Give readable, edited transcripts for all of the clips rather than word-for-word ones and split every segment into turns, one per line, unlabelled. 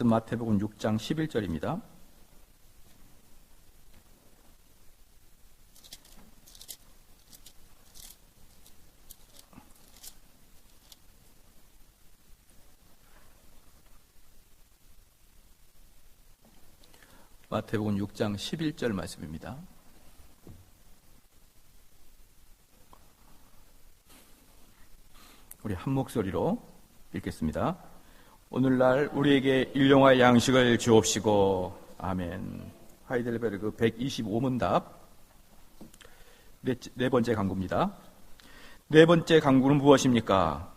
마태복음 6장 11절입니다. 마태복음 6장 11절 말씀입니다. 우리 한 목소리로 읽겠습니다. 오늘날 우리에게 일용할 양식을 주옵시고. 아멘. 하이델베르그 125문답 네 번째 강구입니다. 네 번째 강구는 무엇입니까?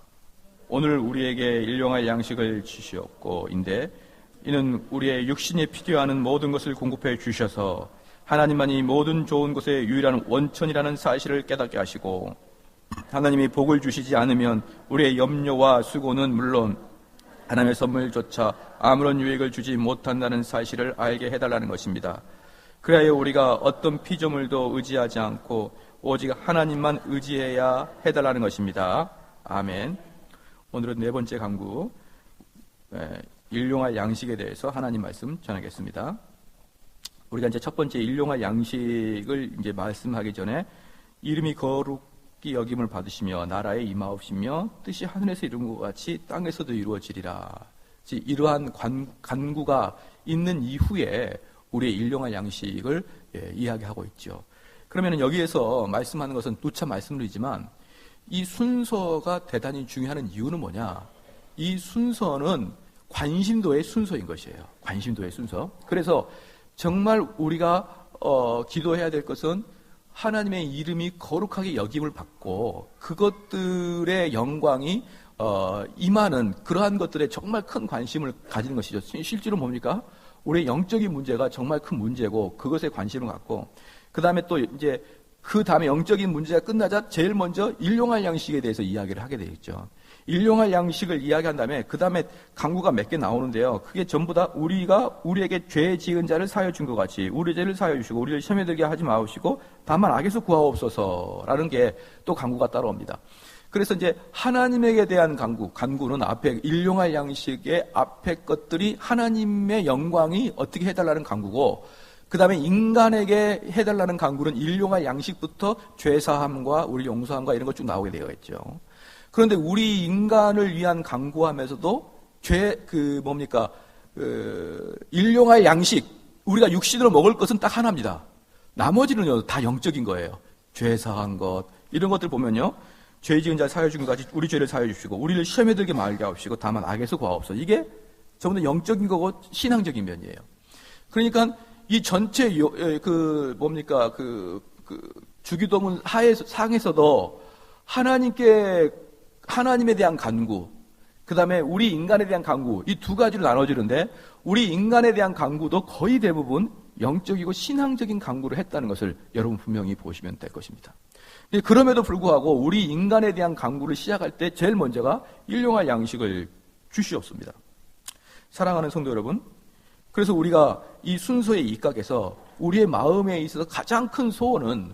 오늘 우리에게 일용할 양식을 주시옵고 인데 이는 우리의 육신에 필요하는 모든 것을 공급해 주셔서 하나님만이 모든 좋은 것의 유일한 원천이라는 사실을 깨닫게 하시고, 하나님이 복을 주시지 않으면 우리의 염려와 수고는 물론 하나님의 선물조차 아무런 유익을 주지 못한다는 사실을 알게 해달라는 것입니다. 그래야 우리가 어떤 피조물도 의지하지 않고 오직 하나님만 의지해야 해달라는 것입니다. 아멘. 오늘은 네 번째 강구, 일용할 양식에 대해서 하나님 말씀 전하겠습니다. 우리가 이제 첫 번째 일용할 양식을 이제 말씀하기 전에 이름이 거룩히 여김을 받으시며 나라에 임하옵시며 뜻이 하늘에서 이룬 것 같이 땅에서도 이루어지리라. 이러한 간구가 있는 이후에 우리의 일용할 양식을 이야기하고 있죠. 그러면 여기에서 말씀하는 것은 누차 말씀드리지만 이 순서가 대단히 중요한 이유는 뭐냐? 이 순서는 관심도의 순서인 것이에요. 관심도의 순서. 그래서 정말 우리가 기도해야 될 것은 하나님의 이름이 거룩하게 여김을 받고 그것들의 영광이 임하는 그러한 것들에 정말 큰 관심을 가지는 것이죠. 실제로 뭡니까? 우리의 영적인 문제가 정말 큰 문제고 그것에 관심을 갖고, 그 다음에 또 이제 그 다음에 영적인 문제가 끝나자 제일 먼저 일용할 양식에 대해서 이야기를 하게 되겠죠. 일용할 양식을 이야기한 다음에 그 다음에 강구가 몇 개 나오는데요. 그게 전부 다 우리에게 죄 지은 자를 사하여 준 것 같이 우리 죄를 사하여 주시고 우리를 시험에 들게 하지 마옵시고 다만 악에서 구하옵소서라는 게 또 강구가 따라옵니다. 그래서 이제 하나님에게 대한 간구는 앞에 일용할 양식의 앞에 것들이 하나님의 영광이 어떻게 해달라는 간구고, 그 다음에 인간에게 해달라는 간구는 일용할 양식부터 죄사함과 우리 용서함과 이런 것 쭉 나오게 되어 있죠. 그런데 우리 인간을 위한 간구하면서도 일용할 양식, 우리가 육신으로 먹을 것은 딱 하나입니다. 나머지는요 다 영적인 거예요. 죄사한 것 이런 것들 보면요, 죄 지은 자 사하여 준 것 같이 우리 죄를 사하여 주시고 우리를 시험에 들게 말게 하옵시고 다만 악에서 구하옵소서. 이게 전부 다 영적인 거고 신앙적인 면이에요. 그러니까 이 전체 주기도문 상에서도 하나님에 대한 간구, 그 다음에 우리 인간에 대한 간구, 이 두 가지로 나눠지는데 우리 인간에 대한 간구도 거의 대부분 영적이고 신앙적인 간구를 했다는 것을 여러분 분명히 보시면 될 것입니다. 그럼에도 불구하고 우리 인간에 대한 간구를 시작할 때 제일 먼저가 일용할 양식을 주시옵습니다. 사랑하는 성도 여러분, 그래서 우리가 이 순서에 입각해서 우리의 마음에 있어서 가장 큰 소원은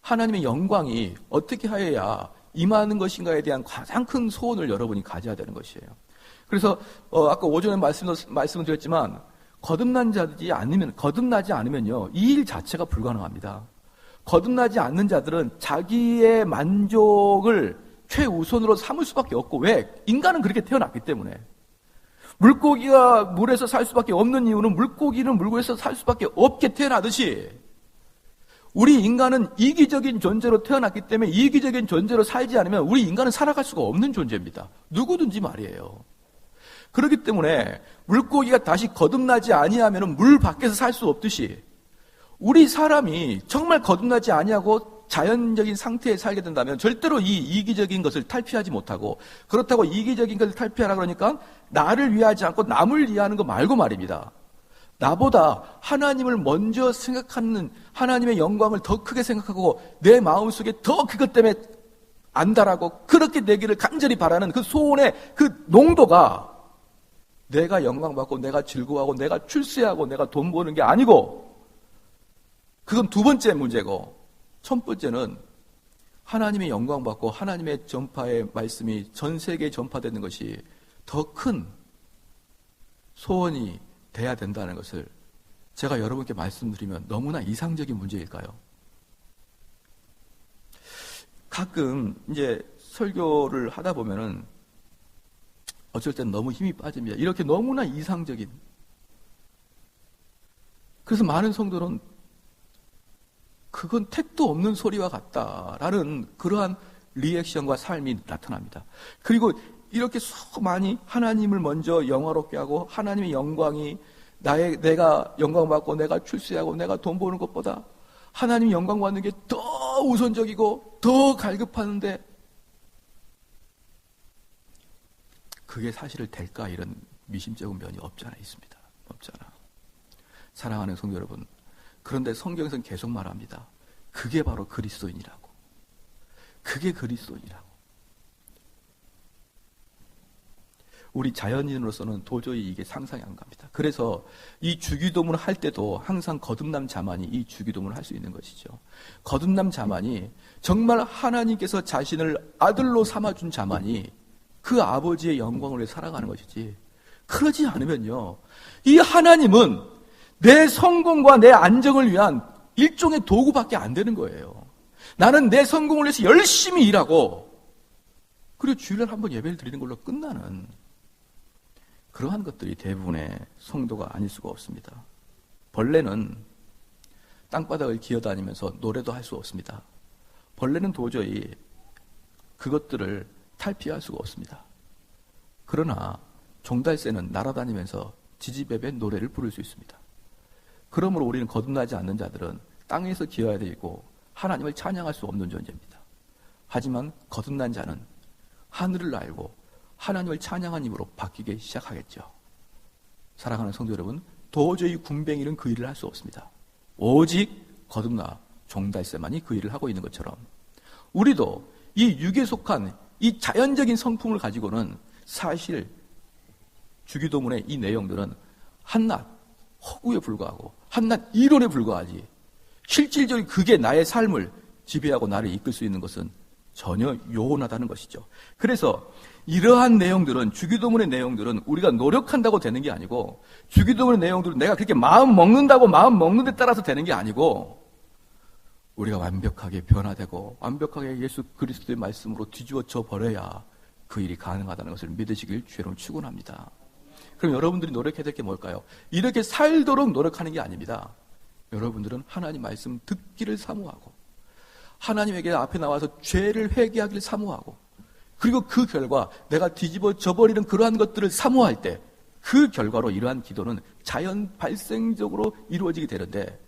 하나님의 영광이 어떻게 하여야 임하는 것인가에 대한 가장 큰 소원을 여러분이 가져야 되는 것이에요. 그래서 아까 오전에 말씀을 드렸지만 거듭나지 않으면요 이 일 자체가 불가능합니다. 거듭나지 않는 자들은 자기의 만족을 최우선으로 삼을 수밖에 없고, 왜? 인간은 그렇게 태어났기 때문에. 물고기가 물에서 살 수밖에 없는 이유는 물고기는 물에서 살 수밖에 없게 태어나듯이 우리 인간은 이기적인 존재로 태어났기 때문에 이기적인 존재로 살지 않으면 우리 인간은 살아갈 수가 없는 존재입니다. 누구든지 말이에요. 그렇기 때문에 물고기가 다시 거듭나지 아니하면 물 밖에서 살 수 없듯이 우리 사람이 정말 거듭나지 아니하고 자연적인 상태에 살게 된다면 절대로 이 이기적인 것을 탈피하지 못하고, 그렇다고 이기적인 것을 탈피하라 그러니까 나를 위하지 않고 남을 위하는 거 말고 말입니다. 나보다 하나님을 먼저 생각하는, 하나님의 영광을 더 크게 생각하고 내 마음속에 더 그것 때문에 안달하고 그렇게 되기를 간절히 바라는 그 소원의 그 농도가 내가 영광받고 내가 즐거워하고 내가 출세하고 내가 돈 버는 게 아니고, 그건 두 번째 문제고, 첫 번째는 하나님의 영광받고 하나님의 전파의 말씀이 전 세계에 전파되는 것이 더 큰 소원이 돼야 된다는 것을 제가 여러분께 말씀드리면 너무나 이상적인 문제일까요? 가끔 이제 설교를 하다 보면은 어쩔 땐 너무 힘이 빠집니다. 이렇게 너무나 이상적인. 그래서 많은 성도는 그건 택도 없는 소리와 같다라는 그러한 리액션과 삶이 나타납니다. 그리고 이렇게 많이 하나님을 먼저 영화롭게 하고 하나님의 영광이 내가 영광받고 내가 출세하고 내가 돈 버는 것보다 하나님이 영광받는 게 더 우선적이고 더 갈급하는데 그게 사실을 될까 이런 미심쩍은 면이 없잖아 있습니다. 없잖아. 사랑하는 성도 여러분, 그런데 성경에서는 계속 말합니다. 그게 바로 그리스도인이라고. 그게 그리스도인이라고. 우리 자연인으로서는 도저히 이게 상상이 안 갑니다. 그래서 이 주기도문을 할 때도 항상 거듭남 자만이 이 주기도문을 할 수 있는 것이죠. 거듭남 자만이 정말 하나님께서 자신을 아들로 삼아준 자만이 그 아버지의 영광을 위해 살아가는 것이지. 그러지 않으면요, 이 하나님은 내 성공과 내 안정을 위한 일종의 도구밖에 안 되는 거예요. 나는 내 성공을 위해서 열심히 일하고 그리고 주일날 한번 예배를 드리는 걸로 끝나는 그러한 것들이 대부분의 성도가 아닐 수가 없습니다. 벌레는 땅바닥을 기어다니면서 노래도 할 수 없습니다. 벌레는 도저히 그것들을 탈피할 수가 없습니다. 그러나 종달새는 날아다니면서 지지배배 노래를 부를 수 있습니다. 그러므로 우리는 거듭나지 않는 자들은 땅에서 기어야 되고 하나님을 찬양할 수 없는 존재입니다. 하지만 거듭난 자는 하늘을 알고 하나님을 찬양한 힘으로 바뀌기 시작하겠죠. 사랑하는 성도 여러분, 도저히 군뱅이는 그 일을 할 수 없습니다. 오직 거듭나 종달새만이 그 일을 하고 있는 것처럼 우리도 이 육에 속한 이 자연적인 성품을 가지고는 사실 주기도문의 이 내용들은 한낱 허구에 불과하고 한낱 이론에 불과하지 실질적인 그게 나의 삶을 지배하고 나를 이끌 수 있는 것은 전혀 요원하다는 것이죠. 그래서 이러한 내용들은, 주기도문의 내용들은 우리가 노력한다고 되는 게 아니고, 주기도문의 내용들은 내가 그렇게 마음 먹는다고 마음 먹는 데 따라서 되는 게 아니고, 우리가 완벽하게 변화되고 완벽하게 예수 그리스도의 말씀으로 뒤집어져 버려야 그 일이 가능하다는 것을 믿으시길 주여로 축원합니다. 그럼 여러분들이 노력해야 될 게 뭘까요? 이렇게 살도록 노력하는 게 아닙니다. 여러분들은 하나님 말씀 듣기를 사모하고 하나님에게 앞에 나와서 죄를 회개하기를 사모하고 그리고 그 결과 내가 뒤집어져 버리는 그러한 것들을 사모할 때 그 결과로 이러한 기도는 자연 발생적으로 이루어지게 되는데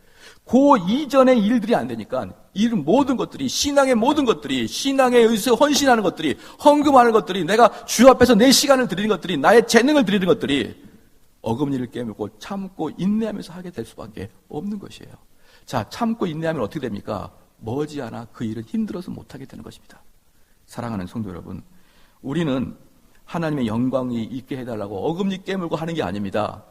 그 이전의 일들이 안 되니까 이 모든 것들이 신앙의 모든 것들이 신앙에 의해서 헌신하는 것들이 헌금하는 것들이 내가 주 앞에서 내 시간을 드리는 것들이 나의 재능을 드리는 것들이 어금니를 깨물고 참고 인내하면서 하게 될 수밖에 없는 것이에요. 자, 참고 인내하면 어떻게 됩니까? 머지않아 그 일은 힘들어서 못하게 되는 것입니다. 사랑하는 성도 여러분, 우리는 하나님의 영광이 있게 해달라고 어금니 깨물고 하는 게 아닙니다.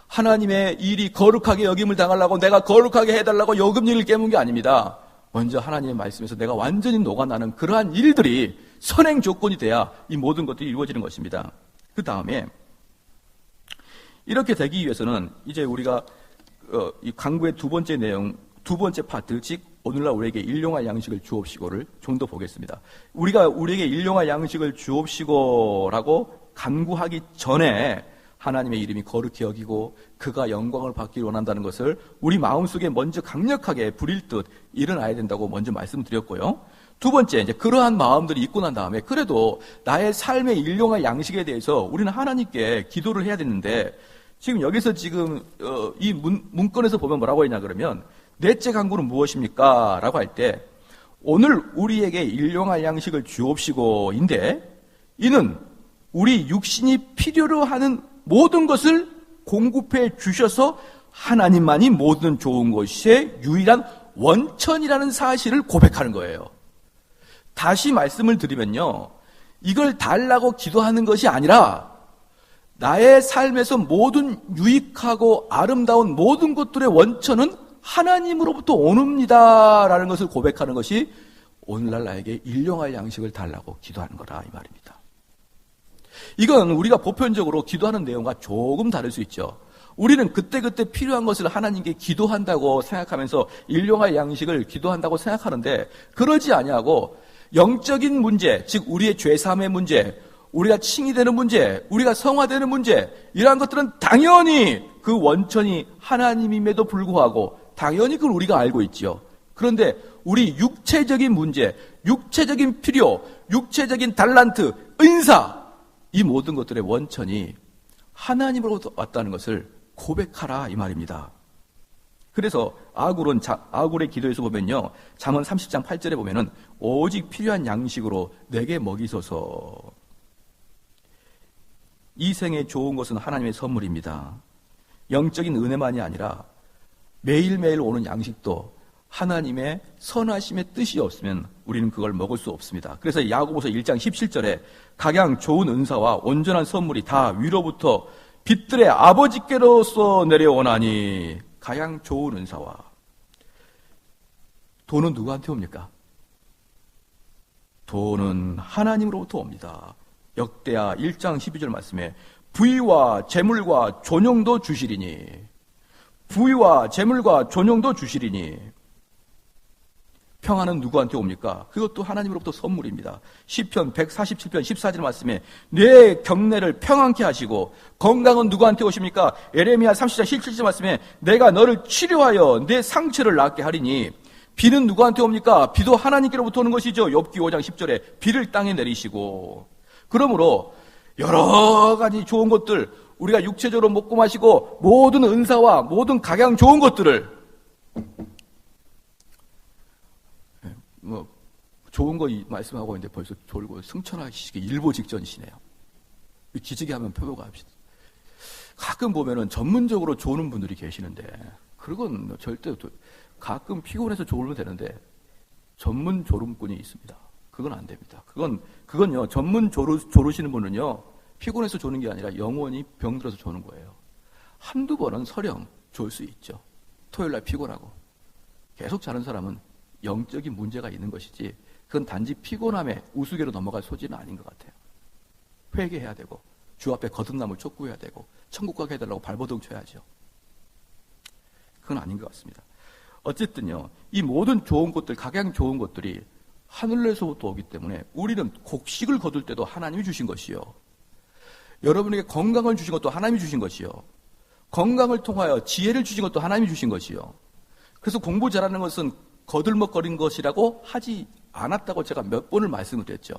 하나님의 일이 거룩하게 여김을 당하려고 내가 거룩하게 해달라고 어금니를 깨문 게 아닙니다. 먼저 하나님의 말씀에서 내가 완전히 녹아나는 그러한 일들이 선행 조건이 돼야 이 모든 것들이 이루어지는 것입니다. 그 다음에 이렇게 되기 위해서는 이제 우리가 이 강구의 두 번째 내용, 두 번째 파트, 즉 오늘날 우리에게 일용할 양식을 주옵시고를 좀 더 보겠습니다. 우리가 우리에게 일용할 양식을 주옵시고라고 간구하기 전에 하나님의 이름이 거룩히 여기고 그가 영광을 받기를 원한다는 것을 우리 마음속에 먼저 강력하게 부릴듯 일어나야 된다고 먼저 말씀드렸고요. 두 번째, 이제 그러한 마음들이 있고 난 다음에 그래도 나의 삶의 일용할 양식에 대해서 우리는 하나님께 기도를 해야 되는데 지금 여기서 지금 이 문건에서 보면 뭐라고 했냐 그러면 넷째 간구는 무엇입니까? 라고 할 때 오늘 우리에게 일용할 양식을 주옵시고인데 이는 우리 육신이 필요로 하는 모든 것을 공급해 주셔서 하나님만이 모든 좋은 것의 유일한 원천이라는 사실을 고백하는 거예요. 다시 말씀을 드리면요, 이걸 달라고 기도하는 것이 아니라 나의 삶에서 모든 유익하고 아름다운 모든 것들의 원천은 하나님으로부터 옵니다라는 것을 고백하는 것이 오늘날 나에게 일용할 양식을 달라고 기도하는 거라 이 말입니다. 이건 우리가 보편적으로 기도하는 내용과 조금 다를 수 있죠. 우리는 그때그때 필요한 것을 하나님께 기도한다고 생각하면서 일용할 양식을 기도한다고 생각하는데, 그러지 아니하고 영적인 문제, 즉 우리의 죄사함의 문제, 우리가 칭의되는 문제, 우리가 성화되는 문제, 이러한 것들은 당연히 그 원천이 하나님임에도 불구하고 당연히 그걸 우리가 알고 있죠. 그런데 우리 육체적인 문제, 육체적인 필요, 육체적인 달란트, 은사, 이 모든 것들의 원천이 하나님으로부터 왔다는 것을 고백하라, 이 말입니다. 그래서 아굴의 기도에서 보면요, 잠언 30장 8절에 보면은 오직 필요한 양식으로 내게 먹이소서. 이 생에 좋은 것은 하나님의 선물입니다. 영적인 은혜만이 아니라 매일매일 오는 양식도 하나님의 선하심의 뜻이 없으면 우리는 그걸 먹을 수 없습니다. 그래서 야고보서 1장 17절에 각양 좋은 은사와 온전한 선물이 다 위로부터 빛들의 아버지께로서 내려오나니, 가장 좋은 은사와. 돈은 누구한테 옵니까? 돈은 하나님으로부터 옵니다. 역대하 1장 12절 말씀에 부위와 재물과 존용도 주시리니, 부위와 재물과 존용도 주시리니. 평안은 누구한테 옵니까? 그것도 하나님으로부터 선물입니다. 시편 147편 14절 말씀에 내 경내를 평안케 하시고, 건강은 누구한테 오십니까? 에레미야 30장 17절 말씀에 내가 너를 치료하여 내 상처를 낫게 하리니. 비는 누구한테 옵니까? 비도 하나님께로부터 오는 것이죠. 욥기 5장 10절에 비를 땅에 내리시고. 그러므로 여러 가지 좋은 것들, 우리가 육체적으로 먹고 마시고 모든 은사와 모든 각양 좋은 것들을, 좋은 거 말씀하고 있는데 벌써 졸고 승천하시기 일보 직전이시네요. 기지개 하면 표보가 합시다. 가끔 보면은 전문적으로 조는 분들이 계시는데, 그건 절대, 가끔 피곤해서 졸면 되는데 전문 졸음꾼이 있습니다. 그건 안 됩니다. 그건요, 전문 조르시는 분은요, 피곤해서 조는 게 아니라 영원히 병들어서 조는 거예요. 한두 번은 설령 졸 수 있죠. 토요일날 피곤하고. 계속 자는 사람은 영적인 문제가 있는 것이지, 그건 단지 피곤함에 우스개로 넘어갈 소지는 아닌 것 같아요. 회개해야 되고, 주 앞에 거듭남을 촉구해야 되고, 천국 가게 해달라고 발버둥 쳐야죠. 그건 아닌 것 같습니다. 어쨌든요, 이 모든 좋은 것들, 각양 좋은 것들이 하늘에서부터 오기 때문에 우리는 곡식을 거둘 때도 하나님이 주신 것이요, 여러분에게 건강을 주신 것도 하나님이 주신 것이요, 건강을 통하여 지혜를 주신 것도 하나님이 주신 것이요. 그래서 공부 잘하는 것은 거들먹거린 것이라고 하지 않았다고 제가 몇 번을 말씀을 드렸죠.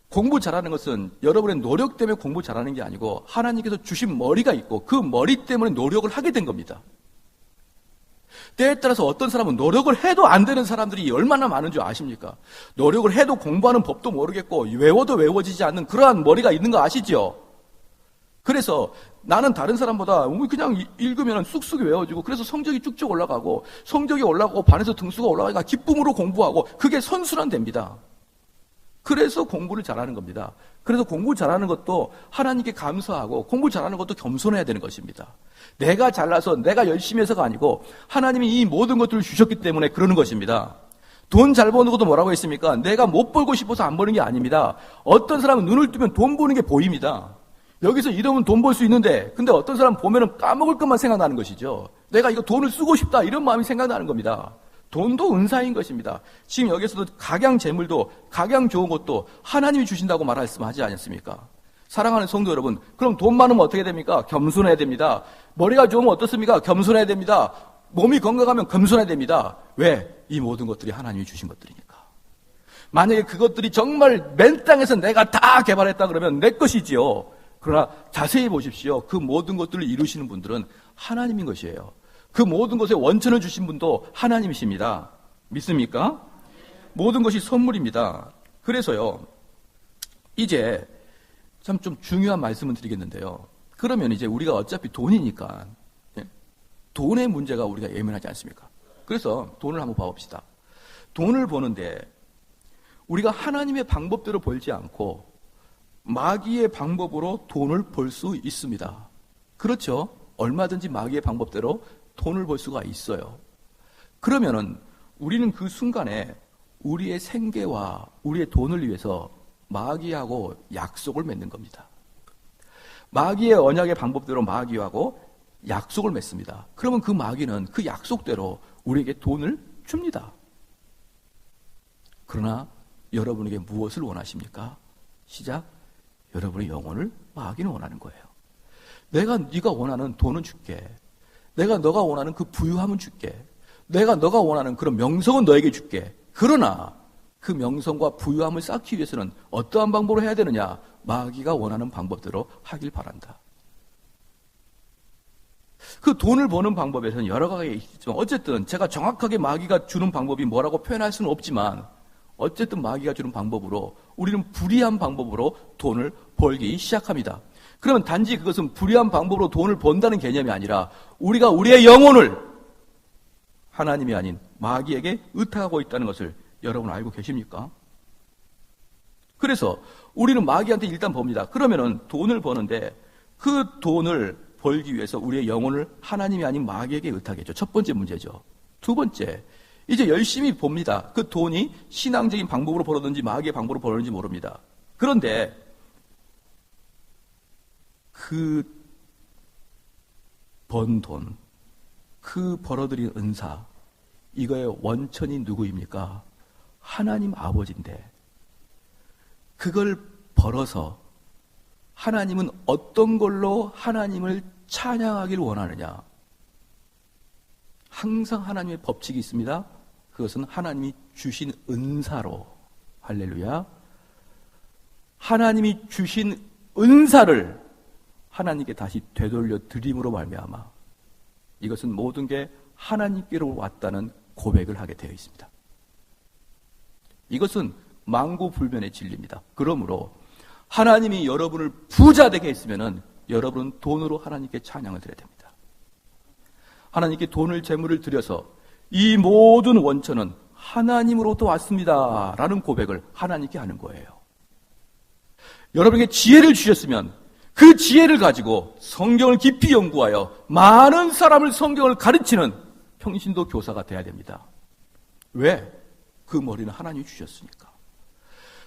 공부 잘하는 것은 여러분의 노력 때문에 공부 잘하는 게 아니고 하나님께서 주신 머리가 있고 그 머리 때문에 노력을 하게 된 겁니다. 때에 따라서 어떤 사람은 노력을 해도 안 되는 사람들이 얼마나 많은 줄 아십니까? 노력을 해도 공부하는 법도 모르겠고 외워도 외워지지 않는 그러한 머리가 있는 거 아시죠? 그래서 나는 다른 사람보다 그냥 읽으면 쑥쑥 외워지고, 그래서 성적이 쭉쭉 올라가고, 성적이 올라가고 반에서 등수가 올라가니까 기쁨으로 공부하고, 그게 선순환 됩니다. 그래서 공부를 잘하는 겁니다. 그래서 공부 잘하는 것도 하나님께 감사하고, 공부 잘하는 것도 겸손해야 되는 것입니다. 내가 잘나서 내가 열심히 해서가 아니고 하나님이 이 모든 것들을 주셨기 때문에 그러는 것입니다. 돈 잘 버는 것도 뭐라고 했습니까? 내가 못 벌고 싶어서 안 버는 게 아닙니다. 어떤 사람은 눈을 뜨면 돈 버는 게 보입니다. 여기서 이러면 돈 벌 수 있는데, 근데 어떤 사람 보면은 까먹을 것만 생각나는 것이죠. 내가 이거 돈을 쓰고 싶다, 이런 마음이 생각나는 겁니다. 돈도 은사인 것입니다. 지금 여기서도 각양 재물도, 각양 좋은 것도 하나님이 주신다고 말씀하지 않습니까? 사랑하는 성도 여러분, 그럼 돈 많으면 어떻게 됩니까? 겸손해야 됩니다. 머리가 좋으면 어떻습니까? 겸손해야 됩니다. 몸이 건강하면 겸손해야 됩니다. 왜? 이 모든 것들이 하나님이 주신 것들이니까. 만약에 그것들이 정말 맨 땅에서 내가 다 개발했다 그러면 내 것이지요. 그러나 자세히 보십시오. 그 모든 것들을 이루시는 분들은 하나님인 것이에요. 그 모든 것의 원천을 주신 분도 하나님이십니다. 믿습니까? 모든 것이 선물입니다. 그래서요, 이제 참 좀 중요한 말씀을 드리겠는데요. 그러면 이제 우리가 어차피 돈이니까, 돈의 문제가 우리가 예민하지 않습니까? 그래서 돈을 한번 봐봅시다. 돈을 버는데 우리가 하나님의 방법대로 벌지 않고 마귀의 방법으로 돈을 벌 수 있습니다. 그렇죠? 얼마든지 마귀의 방법대로 돈을 벌 수가 있어요. 그러면은 우리는 그 순간에 우리의 생계와 우리의 돈을 위해서 마귀하고 약속을 맺는 겁니다. 마귀의 언약의 방법대로 마귀하고 약속을 맺습니다. 그러면 그 마귀는 그 약속대로 우리에게 돈을 줍니다. 그러나 여러분에게 무엇을 원하십니까? 시작. 여러분의 영혼을 마귀는 원하는 거예요. 내가 네가 원하는 돈은 줄게. 내가 너가 원하는 그 부유함은 줄게. 내가 너가 원하는 그런 명성은 너에게 줄게. 그러나 그 명성과 부유함을 쌓기 위해서는 어떠한 방법으로 해야 되느냐? 마귀가 원하는 방법대로 하길 바란다. 그 돈을 버는 방법에서는 여러 가지가 있지만 어쨌든 제가 정확하게 마귀가 주는 방법이 뭐라고 표현할 수는 없지만 어쨌든 마귀가 주는 방법으로 우리는 불의한 방법으로 돈을 벌기 시작합니다. 그러면 단지 그것은 불의한 방법으로 돈을 번다는 개념이 아니라 우리가 우리의 영혼을 하나님이 아닌 마귀에게 의탁하고 있다는 것을 여러분 알고 계십니까? 그래서 우리는 마귀한테 일단 봅니다. 그러면은 돈을 버는데 그 돈을 벌기 위해서 우리의 영혼을 하나님이 아닌 마귀에게 의탁했죠. 첫 번째 문제죠. 두 번째, 이제 열심히 봅니다. 그 돈이 신앙적인 방법으로 벌었는지 마귀의 방법으로 벌었는지 모릅니다. 그런데 그 번 돈, 그 벌어들인 은사, 이거의 원천이 누구입니까? 하나님 아버지인데 그걸 벌어서 하나님은 어떤 걸로 하나님을 찬양하기를 원하느냐? 항상 하나님의 법칙이 있습니다. 그것은 하나님이 주신 은사로, 할렐루야, 하나님이 주신 은사를 하나님께 다시 되돌려 드림으로 말미암아 이것은 모든 게 하나님께로 왔다는 고백을 하게 되어 있습니다. 이것은 만고불변의 진리입니다. 그러므로 하나님이 여러분을 부자 되게 했으면은 여러분은 돈으로 하나님께 찬양을 드려야 됩니다. 하나님께 돈을 재물을 드려서 이 모든 원천은 하나님으로부터 왔습니다 라는 고백을 하나님께 하는 거예요. 여러분에게 지혜를 주셨으면 그 지혜를 가지고 성경을 깊이 연구하여 많은 사람을 성경을 가르치는 평신도 교사가 돼야 됩니다. 왜? 그 머리는 하나님이 주셨으니까.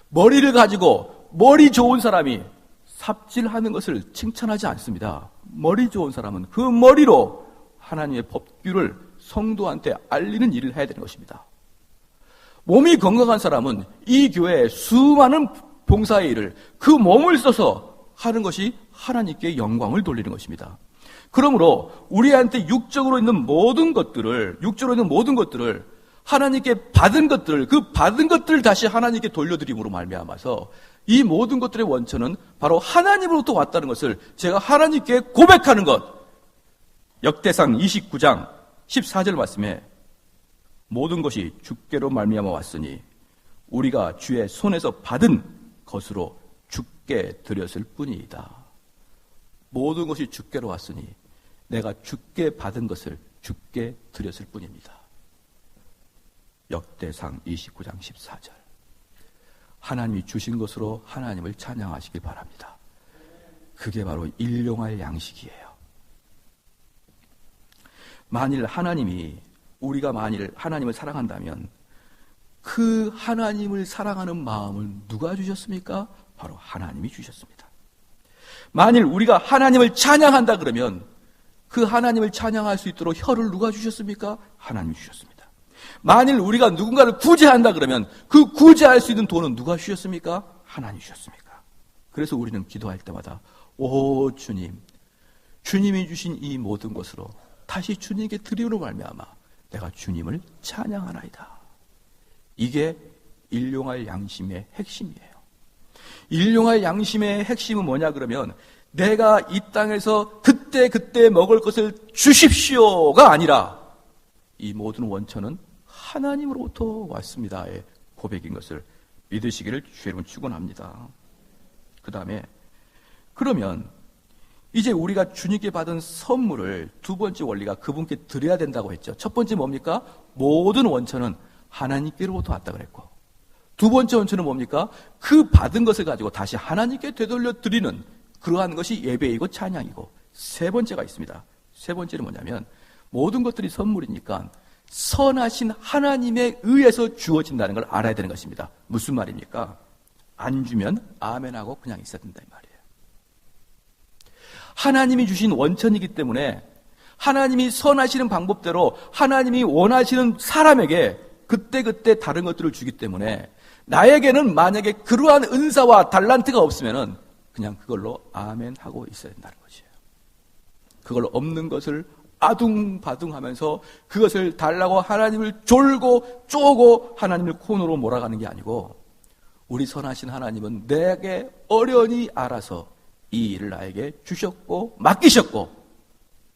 머리를 가지고 머리 좋은 사람이 삽질하는 것을 칭찬하지 않습니다. 머리 좋은 사람은 그 머리로 하나님의 법규를 성도한테 알리는 일을 해야 되는 것입니다. 몸이 건강한 사람은 이 교회에 수많은 봉사의 일을 그 몸을 써서 하는 것이 하나님께 영광을 돌리는 것입니다. 그러므로 우리한테 육적으로 있는 모든 것들을 하나님께 받은 것들을, 그 받은 것들을 다시 하나님께 돌려드림으로 말미암아서 이 모든 것들의 원천은 바로 하나님으로부터 왔다는 것을 제가 하나님께 고백하는 것. 역대상 29장 14절 말씀에 모든 것이 주께로 말미암아 왔으니 우리가 주의 손에서 받은 것으로 주께 드렸을 뿐이다. 모든 것이 주께로 왔으니 내가 주께 받은 것을 주께 드렸을 뿐입니다. 역대상 29장 14절. 하나님이 주신 것으로 하나님을 찬양하시길 바랍니다. 그게 바로 일용할 양식이에요. 만일 우리가 만일 하나님을 사랑한다면 그 하나님을 사랑하는 마음을 누가 주셨습니까? 바로 하나님이 주셨습니다. 만일 우리가 하나님을 찬양한다 그러면 그 하나님을 찬양할 수 있도록 혀를 누가 주셨습니까? 하나님이 주셨습니다. 만일 우리가 누군가를 구제한다 그러면 그 구제할 수 있는 돈은 누가 주셨습니까? 하나님이 주셨습니까? 그래서 우리는 기도할 때마다 오 주님, 주님이 주신 이 모든 것으로 다시 주님께 드리므로 말미암아 내가 주님을 찬양하나이다. 이게 일용할 양심의 핵심이에요. 일용할 양심의 핵심은 뭐냐 그러면 내가 이 땅에서 그때 먹을 것을 주십시오가 아니라 이 모든 원천은 하나님으로부터 왔습니다의 고백인 것을 믿으시기를 주의 이름으로 축원합니다. 그 다음에 그러면 이제 우리가 주님께 받은 선물을 두 번째 원리가 그분께 드려야 된다고 했죠. 첫 번째 뭡니까? 모든 원천은 하나님께로부터 왔다 그랬고 두 번째 원천은 뭡니까? 그 받은 것을 가지고 다시 하나님께 되돌려 드리는 그러한 것이 예배이고 찬양이고 세 번째가 있습니다. 세 번째는 뭐냐면 모든 것들이 선물이니까 선하신 하나님에 의해서 주어진다는 걸 알아야 되는 것입니다. 무슨 말입니까? 안 주면 아멘하고 그냥 있어야 된다 이 말이에요. 하나님이 주신 원천이기 때문에 하나님이 선하시는 방법대로 하나님이 원하시는 사람에게 그때그때 다른 것들을 주기 때문에 나에게는 만약에 그러한 은사와 달란트가 없으면은 그냥 그걸로 아멘 하고 있어야 된다는 것이에요. 그걸 없는 것을 아둥바둥하면서 그것을 달라고 하나님을 졸고 쪼고 하나님을 코너로 몰아가는 게 아니고 우리 선하신 하나님은 내게 어련히 알아서 이 일을 나에게 주셨고 맡기셨고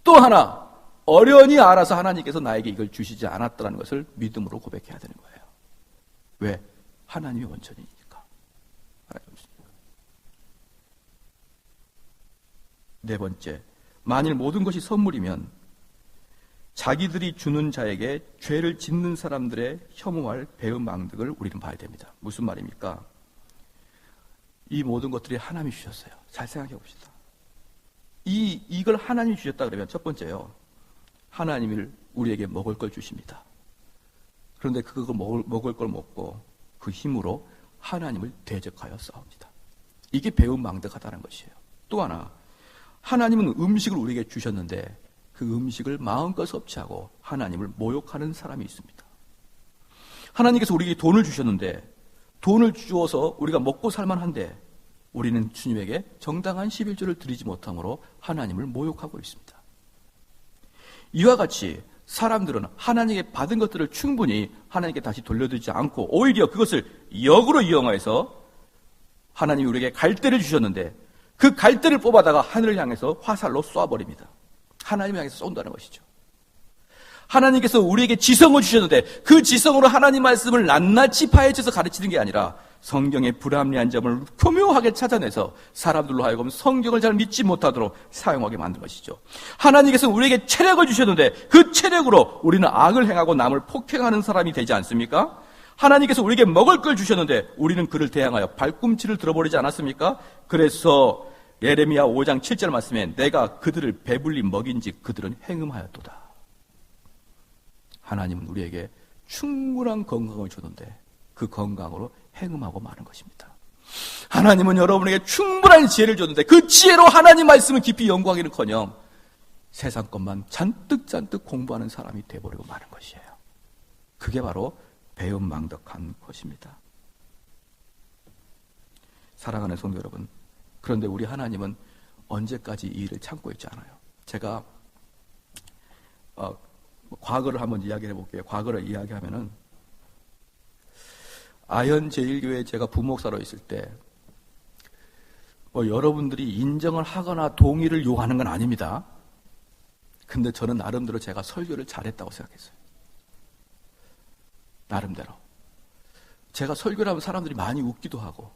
또 하나 어련히 알아서 하나님께서 나에게 이걸 주시지 않았다는 것을 믿음으로 고백해야 되는 거예요. 왜? 하나님이 원천이니까. 네 번째, 만일 모든 것이 선물이면 자기들이 주는 자에게 죄를 짓는 사람들의 혐오할 배은망덕을 우리는 봐야 됩니다. 무슨 말입니까? 이 모든 것들이 하나님이 주셨어요. 잘 생각해 봅시다. 이걸 하나님이 주셨다 그러면 첫 번째요. 하나님이 우리에게 먹을 걸 주십니다. 그런데 그거 먹을 걸 먹고 그 힘으로 하나님을 대적하여 싸웁니다. 이게 배은망덕하다는 것이에요. 또 하나, 하나님은 음식을 우리에게 주셨는데 그 음식을 마음껏 섭취하고 하나님을 모욕하는 사람이 있습니다. 하나님께서 우리에게 돈을 주셨는데 돈을 주어서 우리가 먹고 살만한데 우리는 주님에게 정당한 11조를 드리지 못함으로 하나님을 모욕하고 있습니다. 이와 같이 사람들은 하나님께 받은 것들을 충분히 하나님께 다시 돌려드리지 않고 오히려 그것을 역으로 이용해서 하나님이 우리에게 갈대를 주셨는데 그 갈대를 뽑아다가 하늘을 향해서 화살로 쏴버립니다. 하나님을 향해서 쏜다는 것이죠. 하나님께서 우리에게 지성을 주셨는데 그 지성으로 하나님 말씀을 낱낱이 파헤쳐서 가르치는 게 아니라 성경의 불합리한 점을 교묘하게 찾아내서 사람들로 하여금 성경을 잘 믿지 못하도록 사용하게 만든 것이죠. 하나님께서 우리에게 체력을 주셨는데 그 체력으로 우리는 악을 행하고 남을 폭행하는 사람이 되지 않습니까? 하나님께서 우리에게 먹을 걸 주셨는데 우리는 그를 대항하여 발꿈치를 들어버리지 않았습니까? 그래서 예레미야 5장 7절 말씀에 내가 그들을 배불리 먹인즉 그들은 행음하였도다. 하나님은 우리에게 충분한 건강을 줬는데 그 건강으로 행음하고 마는 것입니다. 하나님은 여러분에게 충분한 지혜를 줬는데 그 지혜로 하나님 말씀을 깊이 연구하기는커녕 세상 것만 잔뜩 공부하는 사람이 돼버리고 마는 것이에요. 그게 바로 배은망덕한 것입니다. 사랑하는 성도 여러분, 그런데 우리 하나님은 언제까지 이 일을 참고 있지 않아요. 제가 과거를 한번 이야기해 볼게요. 과거를 이야기하면은 아현 제1교회에 제가 부목사로 있을 때 여러분들이 인정을 하거나 동의를 요하는 건 아닙니다. 근데 저는 나름대로 제가 설교를 잘했다고 생각했어요. 나름대로. 제가 설교를 하면 사람들이 많이 웃기도 하고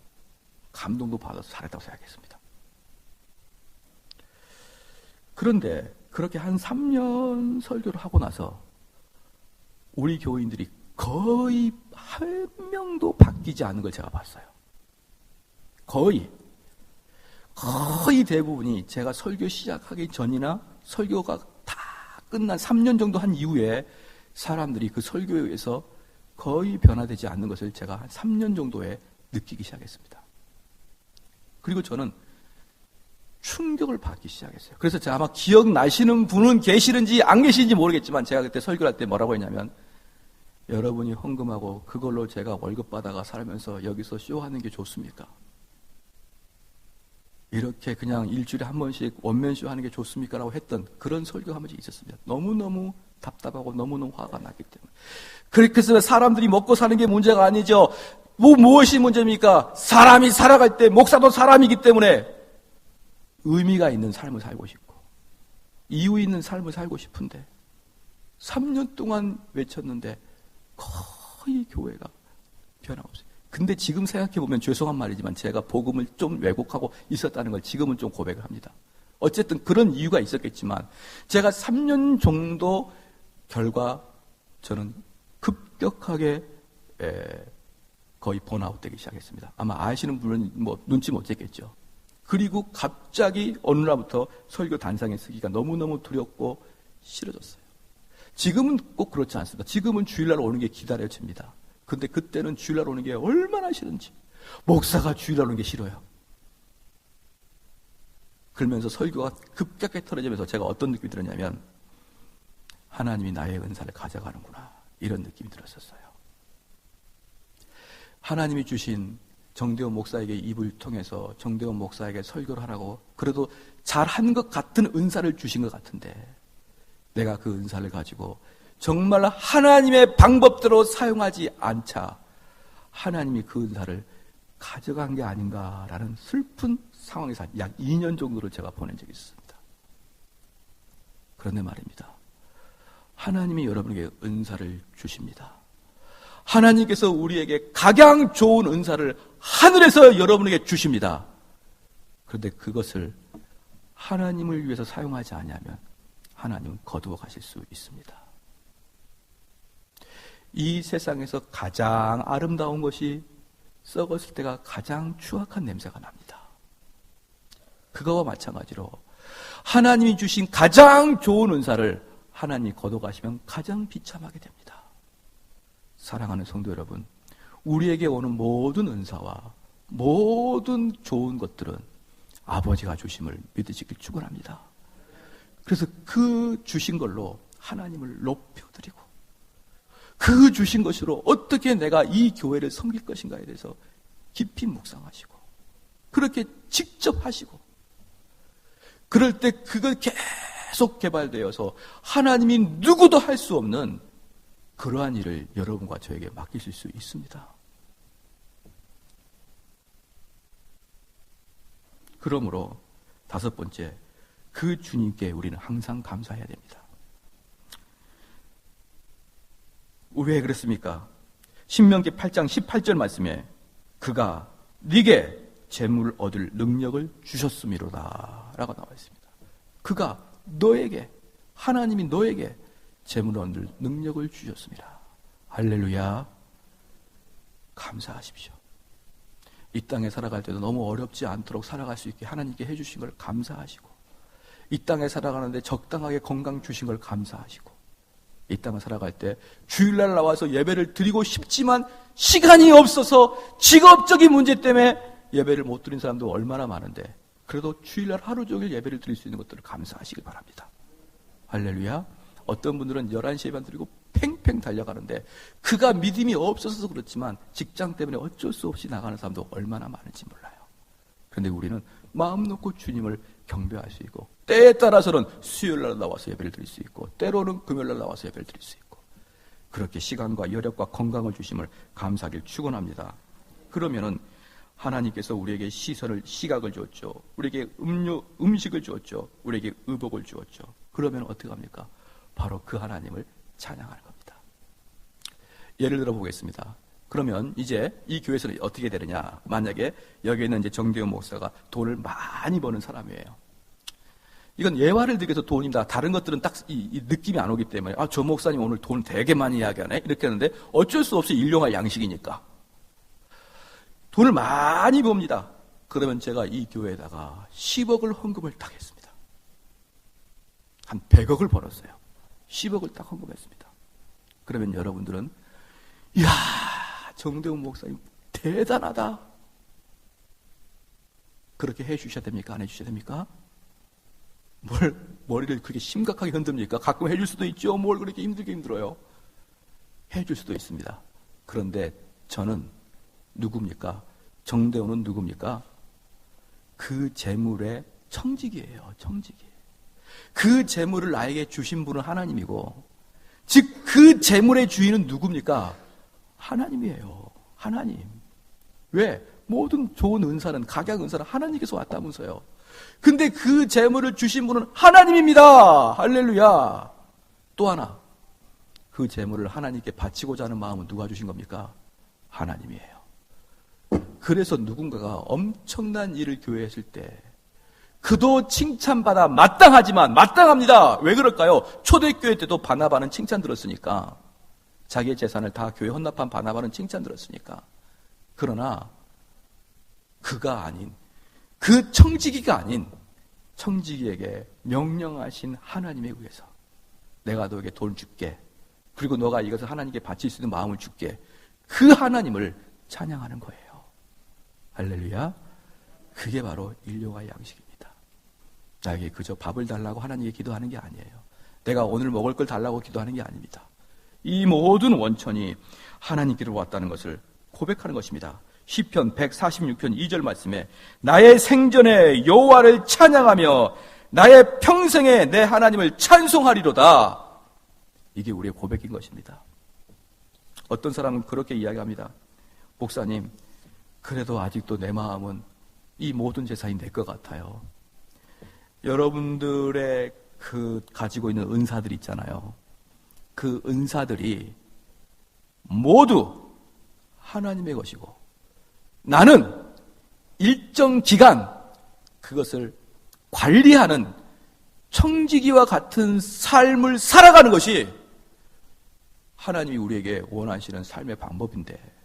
감동도 받아서 잘했다고 생각했습니다. 그런데 그렇게 한 3년 설교를 하고 나서 우리 교인들이 거의 한 명도 바뀌지 않은 걸 제가 봤어요. 거의 대부분이 제가 설교 시작하기 전이나 설교가 다 끝난 3년 정도 한 이후에 사람들이 그 설교에 의해서 거의 변화되지 않는 것을 제가 한 3년 정도에 느끼기 시작했습니다. 그리고 저는 충격을 받기 시작했어요. 그래서 제가 아마 기억나시는 분은 계시는지 안 계시는지 모르겠지만 제가 그때 설교를 할 때 뭐라고 했냐면 여러분이 헌금하고 그걸로 제가 월급 받아가 살면서 여기서 쇼하는 게 좋습니까? 이렇게 그냥 일주일에 한 번씩 원맨쇼 하는 게 좋습니까? 라고 했던 그런 설교가 한 번씩 있었습니다. 너무너무 답답하고 너무너무 화가 났기 때문에. 그래서 사람들이 먹고 사는 게 문제가 아니죠. 무엇이 문제입니까? 사람이 살아갈 때 목사도 사람이기 때문에 의미가 있는 삶을 살고 싶고 이유 있는 삶을 살고 싶은데 3년 동안 외쳤는데 거의 교회가 변함없어요. 근데 지금 생각해보면 죄송한 말이지만 제가 복음을 좀 왜곡하고 있었다는 걸 지금은 좀 고백을 합니다. 어쨌든 그런 이유가 있었겠지만 제가 3년 정도 결과 저는 급격하게 거의 번아웃 되기 시작했습니다. 아마 아시는 분은 눈치 못 챘겠죠. 그리고 갑자기 어느 날부터 설교 단상에 서기가 너무너무 두렵고 싫어졌어요. 지금은 꼭 그렇지 않습니다. 지금은 주일날 오는 게 기다려집니다. 근데 그때는 주일날 오는 게 얼마나 싫은지, 목사가 주일날 오는 게 싫어요. 그러면서 설교가 급격하게 틀어지면서 제가 어떤 느낌이 들었냐면 하나님이 나의 은사를 가져가는구나, 이런 느낌이 들었었어요. 하나님이 주신 정대원 목사에게 입을 통해서 정대원 목사에게 설교를 하라고 그래도 잘한 것 같은 은사를 주신 것 같은데 내가 그 은사를 가지고 정말 하나님의 방법대로 사용하지 않자 하나님이 그 은사를 가져간 게 아닌가라는 슬픈 상황에서 약 2년 정도를 제가 보낸 적이 있습니다. 그런데 말입니다. 하나님이 여러분에게 은사를 주십니다. 하나님께서 우리에게 가장 좋은 은사를 하늘에서 여러분에게 주십니다. 그런데 그것을 하나님을 위해서 사용하지 않으면 하나님은 거두어 가실 수 있습니다. 이 세상에서 가장 아름다운 것이 썩었을 때가 가장 추악한 냄새가 납니다. 그거와 마찬가지로 하나님이 주신 가장 좋은 은사를 하나님이 거둬가시면 가장 비참하게 됩니다. 사랑하는 성도 여러분, 우리에게 오는 모든 은사와 모든 좋은 것들은 아버지가 주심을 믿으시길 축원합니다. 그래서 그 주신 걸로 하나님을 높여드리고 그 주신 것으로 어떻게 내가 이 교회를 섬길 것인가에 대해서 깊이 묵상하시고 그렇게 직접 하시고 그럴 때 그걸 계속 개발되어서 하나님이 누구도 할 수 없는 그러한 일을 여러분과 저에게 맡기실 수 있습니다. 그러므로 다섯 번째, 그 주님께 우리는 항상 감사해야 됩니다. 왜 그렇습니까? 신명기 8장 18절 말씀에 그가 네게 재물을 얻을 능력을 주셨음이로다 라고 나와 있습니다. 그가 너에게, 하나님이 너에게 재물을 얻을 능력을 주셨습니다. 할렐루야. 감사하십시오. 이 땅에 살아갈 때도 너무 어렵지 않도록 살아갈 수 있게 하나님께 해주신 걸 감사하시고 이 땅에 살아가는데 적당하게 건강 주신 걸 감사하시고 이 땅을 살아갈 때 주일날 나와서 예배를 드리고 싶지만 시간이 없어서 직업적인 문제 때문에 예배를 못 드린 사람도 얼마나 많은데 그래도 주일날 하루 종일 예배를 드릴 수 있는 것들을 감사하시길 바랍니다. 할렐루야. 어떤 분들은 11시에 예배 드리고 팽팽 달려가는데 그가 믿음이 없어서 그렇지만 직장 때문에 어쩔 수 없이 나가는 사람도 얼마나 많은지 몰라요. 그런데 우리는 마음 놓고 주님을 경배할 수 있고 때에 따라서는 수요일날 나와서 예배를 드릴 수 있고 때로는 금요일날 나와서 예배를 드릴 수 있고 그렇게 시간과 여력과 건강을 주심을 감사하길 축원합니다. 그러면은 하나님께서 우리에게 시각을 주었죠. 우리에게 음식을 주었죠. 우리에게 의복을 주었죠. 그러면 어떻게 합니까? 바로 그 하나님을 찬양하는 겁니다. 예를 들어 보겠습니다. 그러면 이제 이 교회에서는 어떻게 되느냐? 만약에 여기 있는 이제 정대원 목사가 돈을 많이 버는 사람이에요. 이건 예화를 들기 위해서 돈입니다. 다른 것들은 딱 이 느낌이 안 오기 때문에 저 목사님 오늘 돈 되게 많이 이야기하네 이렇게 하는데 어쩔 수 없이 일용할 양식이니까 돈을 많이 법니다. 그러면 제가 이 교회에다가 10억을 헌금을 딱 했습니다. 한 100억을 벌었어요. 10억을 딱 헌금했습니다. 그러면 여러분들은 이야 정대훈 목사님 대단하다. 그렇게 해주셔야 됩니까? 안 해주셔야 됩니까? 뭘 머리를 그렇게 심각하게 흔듭니까? 가끔 해줄 수도 있죠. 뭘 그렇게 힘들어요. 해줄 수도 있습니다. 그런데 저는 누굽니까? 정대훈은 누굽니까? 그 재물의 청직이에요. 청직이. 그 재물을 나에게 주신 분은 하나님이고 즉 그 재물의 주인은 누굽니까? 하나님이에요. 하나님. 왜? 모든 좋은 은사는 각양 은사는 하나님께서 왔다면서요. 근데 그 재물을 주신 분은 하나님입니다. 할렐루야. 또 하나. 그 재물을 하나님께 바치고자 하는 마음은 누가 주신 겁니까? 하나님이에요. 그래서 누군가가 엄청난 일을 교회에 했을 때 그도 칭찬받아 마땅합니다. 왜 그럴까요? 초대교회 때도 바나바는 칭찬 들었으니까. 자기의 재산을 다 교회 헌납한 바나바는 칭찬 들었으니까. 그러나 그가 아닌 그 청지기가 아닌 청지기에게 명령하신 하나님에 의해서 내가 너에게 돈 줄게. 그리고 너가 이것을 하나님께 바칠 수 있는 마음을 줄게. 그 하나님을 찬양하는 거예요. 할렐루야. 그게 바로 일용할 양식입니다. 나에게 그저 밥을 달라고 하나님께 기도하는 게 아니에요. 내가 오늘 먹을 걸 달라고 기도하는 게 아닙니다. 이 모든 원천이 하나님께로 왔다는 것을 고백하는 것입니다. 시편 146편 2절 말씀에 나의 생전에 여호와를 찬양하며 나의 평생에 내 하나님을 찬송하리로다. 이게 우리의 고백인 것입니다. 어떤 사람은 그렇게 이야기합니다. 목사님, 그래도 아직도 내 마음은 이 모든 재산이 내 것 같아요. 여러분들의 가지고 있는 은사들이 있잖아요. 그 은사들이 모두 하나님의 것이고 나는 일정 기간 그것을 관리하는 청지기와 같은 삶을 살아가는 것이 하나님이 우리에게 원하시는 삶의 방법인데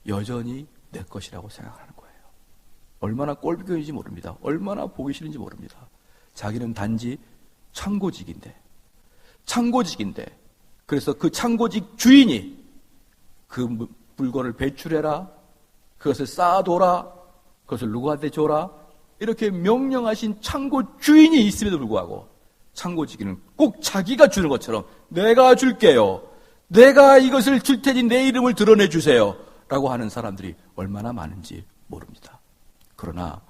여전히 내 것이라고 생각하는 거예요. 얼마나 꼴비견인지 모릅니다. 얼마나 보기 싫은지 모릅니다. 자기는 단지 창고직인데 그래서 그 창고직 주인이 그 물건을 배출해라, 그것을 쌓아둬라, 그것을 누구한테 줘라 이렇게 명령하신 창고 주인이 있음에도 불구하고 창고직인은 꼭 자기가 주는 것처럼 내가 줄게요, 내가 이것을 줄 테니 내 이름을 드러내 주세요 라고 하는 사람들이 얼마나 많은지 모릅니다. 그러나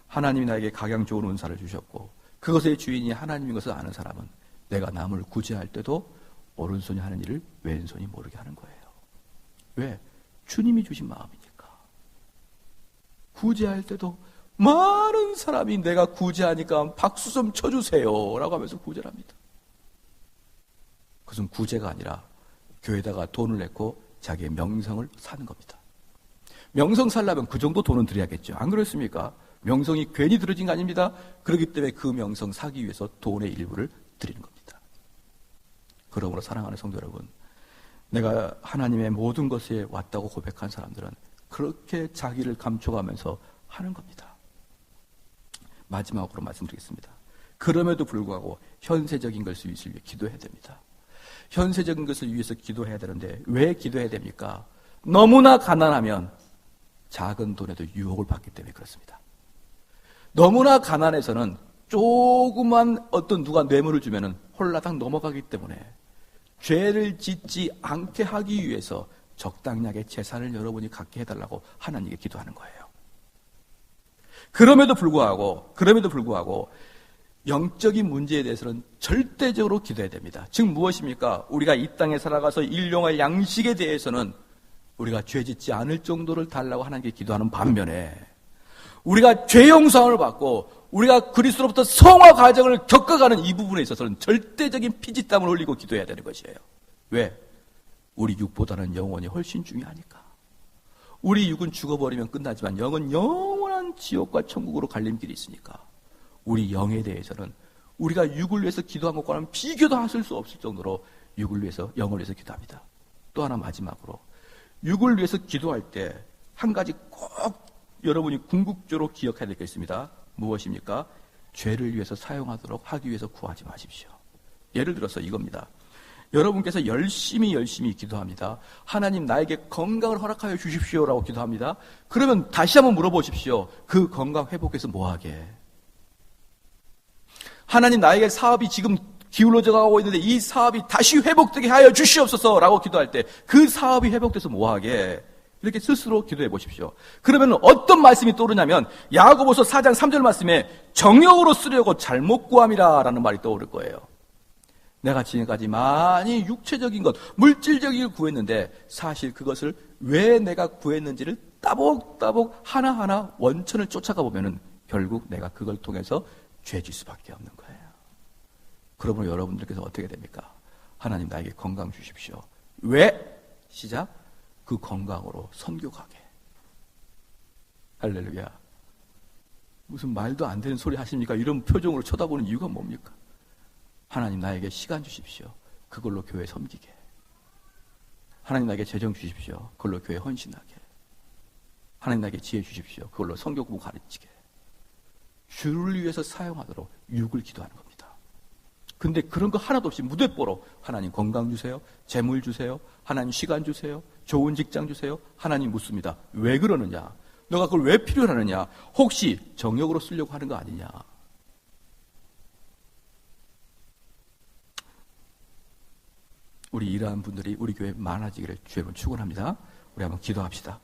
하나님이 나에게 각양 좋은 은사를 주셨고 그것의 주인이 하나님인 것을 아는 사람은 내가 남을 구제할 때도 오른손이 하는 일을 왼손이 모르게 하는 거예요. 왜? 주님이 주신 마음이니까. 구제할 때도 많은 사람이 내가 구제하니까 박수 좀 쳐주세요 라고 하면서 구제를 합니다. 그것은 구제가 아니라 교회에다가 돈을 냈고 자기의 명성을 사는 겁니다. 명성 살려면 그 정도 돈은 드려야겠죠. 안 그렇습니까? 명성이 괜히 들어진 거 아닙니다. 그렇기 때문에 그 명성 사기 위해서 돈의 일부를 드리는 겁니다. 그러므로 사랑하는 성도 여러분, 내가 하나님의 모든 것에 왔다고 고백한 사람들은 그렇게 자기를 감춰가면서 하는 겁니다. 마지막으로 말씀드리겠습니다. 그럼에도 불구하고 현세적인 것을 위해서 기도해야 됩니다. 현세적인 것을 위해서 기도해야 되는데 왜 기도해야 됩니까? 너무나 가난하면 작은 돈에도 유혹을 받기 때문에 그렇습니다. 너무나 가난해서는 조그만 어떤 누가 뇌물을 주면은 홀라당 넘어가기 때문에 죄를 짓지 않게 하기 위해서 적당량의 재산을 여러분이 갖게 해달라고 하나님께 기도하는 거예요. 그럼에도 불구하고 영적인 문제에 대해서는 절대적으로 기도해야 됩니다. 즉 무엇입니까? 우리가 이 땅에 살아가서 일용할 양식에 대해서는 우리가 죄 짓지 않을 정도를 달라고 하나님께 기도하는 반면에 우리가 죄 용서함을 받고 우리가 그리스도로부터 성화 과정을 겪어가는 이 부분에 있어서는 절대적인 피지땀을 흘리고 기도해야 되는 것이에요. 왜? 우리 육보다는 영혼이 훨씬 중요하니까. 우리 육은 죽어버리면 끝나지만 영은 영원한 지옥과 천국으로 갈림길이 있으니까 우리 영에 대해서는 우리가 육을 위해서 기도한 것과는 비교도 하실 수 없을 정도로 영을 위해서 기도합니다. 또 하나 마지막으로 육을 위해서 기도할 때 한 가지 꼭 여러분이 궁극적으로 기억해야 될 게 있습니다. 무엇입니까? 죄를 위해서 사용하도록 하기 위해서 구하지 마십시오. 예를 들어서 이겁니다. 여러분께서 열심히 기도합니다. 하나님 나에게 건강을 허락하여 주십시오라고 기도합니다. 그러면 다시 한번 물어보십시오. 그 건강 회복해서 뭐하게? 하나님 나에게 사업이 지금 기울어져 가고 있는데 이 사업이 다시 회복되게 하여 주시옵소서라고 기도할 때 그 사업이 회복돼서 뭐하게? 이렇게 스스로 기도해 보십시오. 그러면 어떤 말씀이 떠오르냐면 야고보서 4장 3절 말씀에 정욕으로 쓰려고 잘못 구함이라 라는 말이 떠오를 거예요. 내가 지금까지 많이 육체적인 것, 물질적인 걸 구했는데 사실 그것을 왜 내가 구했는지를 따복따복 하나하나 원천을 쫓아가 보면은 결국 내가 그걸 통해서 죄질 수밖에 없는 거예요. 그러면 여러분들께서 어떻게 됩니까? 하나님 나에게 건강 주십시오. 왜? 시작. 그 건강으로 선교가게. 할렐루야. 무슨 말도 안 되는 소리 하십니까? 이런 표정으로 쳐다보는 이유가 뭡니까? 하나님 나에게 시간 주십시오. 그걸로 교회 섬기게. 하나님 나에게 재정 주십시오. 그걸로 교회 헌신하게. 하나님 나에게 지혜 주십시오. 그걸로 성경 공부 가르치게. 주를 위해서 사용하도록 육을 기도하는 겁니다. 근데 그런 거 하나도 없이 무대뽀로 하나님 건강 주세요. 재물 주세요. 하나님 시간 주세요. 좋은 직장 주세요. 하나님 묻습니다. 왜 그러느냐? 너가 그걸 왜 필요로 하느냐? 혹시 정욕으로 쓰려고 하는 거 아니냐? 우리 이러한 분들이 우리 교회에 많아지기를 주의 이름으로 축원합니다. 우리 한번 기도합시다.